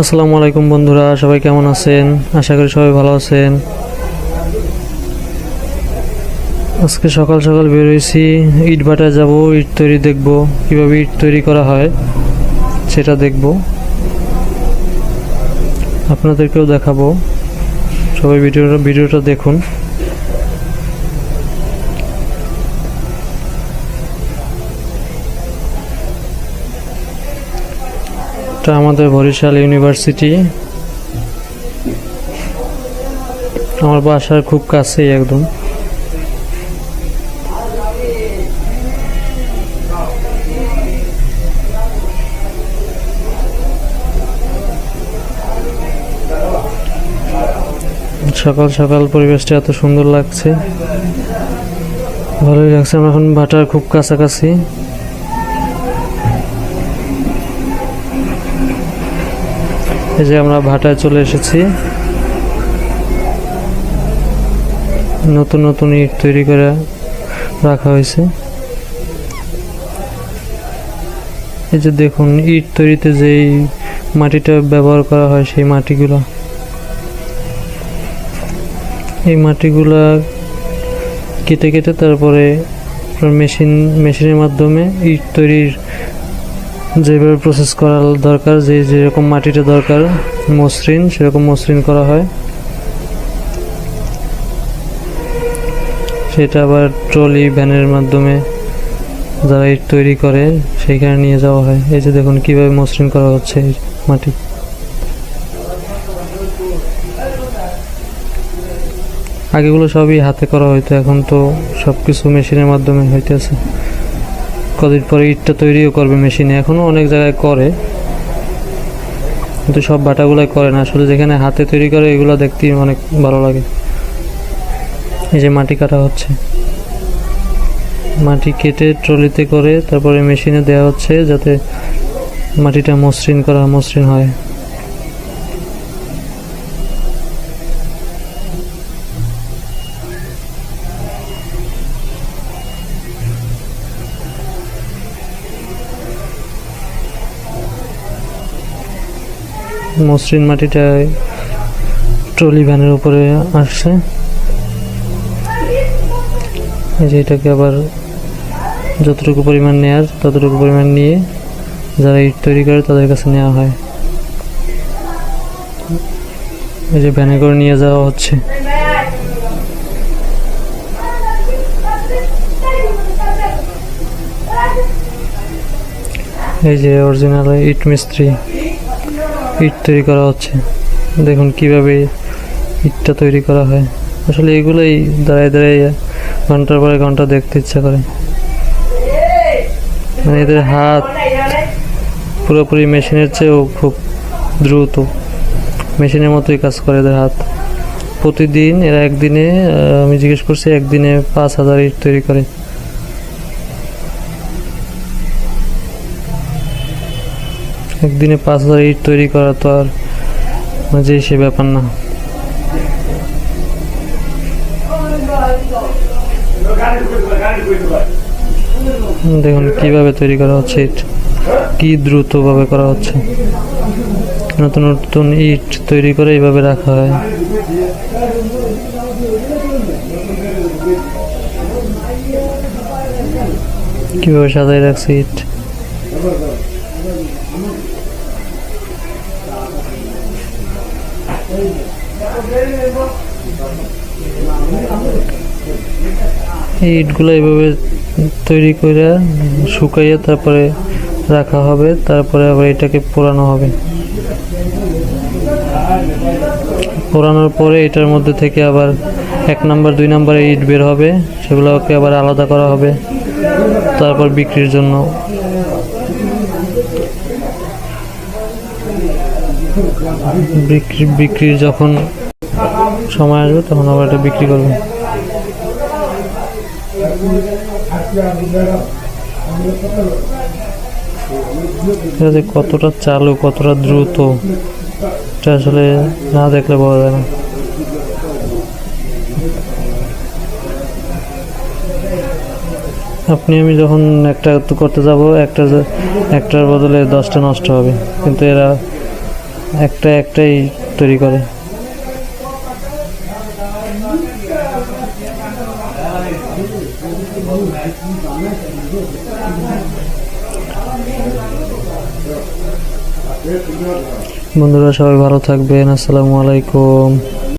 আসসালামু আলাইকুম বন্ধুরা, সবাই কেমন আছেন? আশা করি সবাই ভালো আছেন। আজকে সকাল সকাল বের হয়েছি, ইট ভাটায় যাব, ইট তৈরি দেখব, কিভাবে ইট তৈরি করা হয় সেটা দেখব, আপনাদেরকেও দেখাবো। সবাই ভিডিওটা দেখুন। এটা আমাদের বরিশাল ইউনিভার্সিটি, আমার বাসার খুব কাছেই একদম। সকাল সকাল পরিবেশটা এত সুন্দর লাগছে, ভালোই লাগছে। আমরা এখন ভাটার খুব কাছাকাছি। এই যে আমরা ভাটায় চলে এসেছি, নতুন নতুন ইট তৈরি করে রাখা হয়েছে। এই যে দেখুন, ইট তৈরিতে যেই মাটিটা ব্যবহার করা হয় সেই মাটিগুলো, এই মাটিগুলা কেটে কেটে তারপরে মেশিনের মাধ্যমে ইট তৈরির যেভাবে প্রসেস করা দরকার, যেরকম মাটিটা দরকার মসৃণ, সেরকম মসৃণ করা হয়। সেটা আবার ট্রলি ভ্যানের মাধ্যমে যারা ইট তৈরি করে সেইখানে নিয়ে যাওয়া হয়। এই যে দেখুন কিভাবে মসৃণ করা হচ্ছে মাটি। আগেগুলো সবই হাতে করা হইতো, এখন তো সবকিছু মেশিনের মাধ্যমে হইতেছে। কদিন পরে ইটটা তৈরিও করবে মেশিনে, এখনো অনেক জায়গায় করে, কিন্তু সব ভাটাগুলাই করে না। আসলে যেখানে হাতে তৈরি করে এগুলো দেখতে অনেক ভালো লাগে। এই যে মাটি কাটা হচ্ছে, মাটি কেটে ট্রলিতে করে তারপরে মেশিনে দেওয়া হচ্ছে যাতে মাটিটা মসৃণ হয়। মসৃণ মাটিটা ট্রলি ভ্যানের উপরে আসছে। এই যে এটাকে আবার যতটুকু পরিমাণ নেয়ার ততটুকু পরিমাণ নিয়ে যারা ইট তৈরি করে তাদের কাছে নেওয়া হয়। এই যে ভ্যানে করে নিয়ে যাওয়া হচ্ছে। এই যে অরিজিনাল ইট মিস্ত্রি, ইট তৈরি করা হচ্ছে। দেখুন কিভাবে ইটটা তৈরি করা হয়। আসলে এগুলোই দাঁড়ায় দাঁড়ায় ঘন্টার পরে ঘন্টা দেখতে ইচ্ছা করে। মানে এদের হাত পুরোপুরি মেশিনের চেয়েও খুব দ্রুত, মেশিনের মতোই কাজ করে এদের হাত। প্রতিদিন এরা একদিনে, আমি জিজ্ঞেস করছি, একদিনে 5,000 ইট তৈরি করে। একদিনে 5,000 ইট তৈরি করা তো আর যে সে ব্যাপার না। দেখুন কিভাবে তৈরি করা হচ্ছে ইট, কি দ্রুত ভাবে করা হচ্ছে। নতুন নতুন ইট তৈরি করে এইভাবে রাখা হয়। কিভাবে সাজাই রাখছে ইট। এই ইটগুলো এইভাবে তৈরি করে শুকাইয়ে তারপরে রাখা হবে, তারপরে আবার এটাকে পোড়ানো হবে। পোড়ানোর পরে এটার মধ্যে থেকে আবার 1 নাম্বার 2 নাম্বারের ইট বের হবে, সেগুলোকে আবার আলাদা করা হবে, তারপর বিক্রির জন্য। বিক্রির যখন সময় আসবে তখন আবার এটা বিক্রি করবে। কতটা চালু, কতটা দ্রুত, এটা আসলে না দেখলে বোঝা যায় না। আপনি আমি যখন একটা করতে যাব, একটার বদলে 10টা নষ্ট হবে, কিন্তু এরা একটাই তৈরি করে। বন্ধুরা সবাই ভালো থাকবেন, আসসালামু আলাইকুম।